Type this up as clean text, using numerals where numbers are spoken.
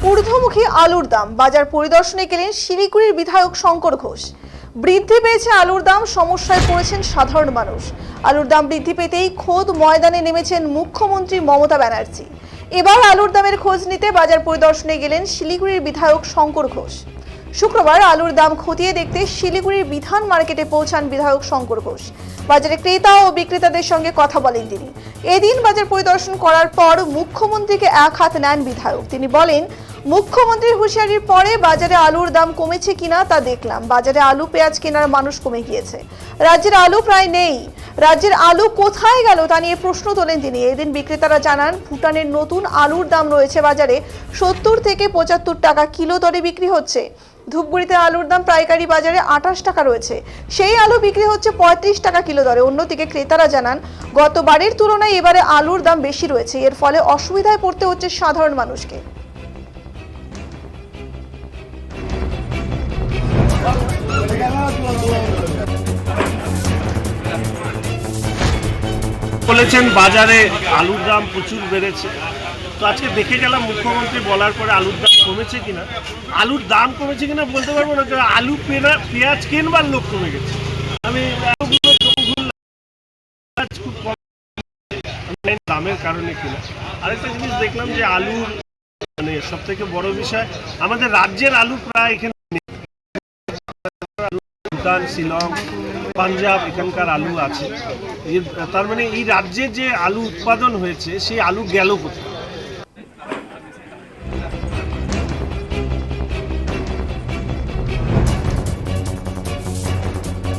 ঊর্ধ্বমুখী আলুর দাম, বাজার পরিদর্শনে গেলেন শিলিগুড়ির বিধায়ক শঙ্কর ঘোষ। বৃদ্ধি পেয়েছে আলুর দাম, সমস্যায় পড়েছেন সাধারণ মানুষ। আলুর দাম বৃদ্ধি পেতেই খোদ ময়দানে নেমেছেন মুখ্যমন্ত্রী মমতা ব্যানার্জি। এবার আলুর দামের খোঁজ নিতে বাজার পরিদর্শনে গেলেন শিলিগুড়ির বিধায়ক শঙ্কর ঘোষ। শুক্রবার আলুর দাম খতিয়ে দেখতে শিলিগুড়ির বিধান মার্কেটে পৌঁছান বিধায়ক শঙ্কর ঘোষ। বাজারে ক্রেতা ও বিক্রেতাদের সঙ্গে কথা বলেন তিনি। এদিন বাজার পরিদর্শন করার পর মুখ্যমন্ত্রীকে এক হাত নেন বিধায়ক। তিনি বলেন, মুখ্যমন্ত্রীর হুঁশিয়ারির পরে বাজারে আলুর দাম কমেছে কিনা তা দেখলাম। বাজারে আলু পেঁয়াজ কেনার মানুষ কমে গিয়েছে। রাজ্যের আলু প্রায় নেই। রাজ্যের আলু কোথায় গেল তা নিয়ে প্রশ্ন তোলেন তিনি। এদিন বিক্রেতারা জানান, ভুটানের নতুন আলুর দাম রয়েছে বাজারে 70 থেকে 75 টাকা কিলো দরে বিক্রি হচ্ছে। ধূপগুড়িতে আলুর দাম পাইকারি বাজারে 28 টাকা রয়েছে। সেই আলু বিক্রি হচ্ছে 35 টাকা কিলো দরে। অন্যদিকে ক্রেতারা জানান, গতবারের তুলনায় এবারে আলুর দাম বেশি রয়েছে। এর ফলে অসুবিধায় পড়তে হচ্ছে সাধারণ মানুষকে। বলেছেন বাজারে আলুর দাম প্রচুর বেড়েছে। তো আজকে দেখে গেলাম মুখ্যমন্ত্রী বলার পরে আলুর দাম কমেছে কিনা। আলুর দাম কমেছে কিনা বলতে পারবো না, আলু পেঁয়াজ কেনবার লোক কমে গেছে। আমি খুব কম দামের কারণে কিনা। আরেকটা জিনিস দেখলাম যে আলুর মানে সব থেকে বড় বিষয়, আমাদের রাজ্যের আলু প্রায় এখানে ভুটান, শিলং, পাঞ্জাব এখানকার আলু আছে। তার মানে এই রাজ্যে যে আলু উৎপাদন হয়েছে সেই আলু গেল কোথায়?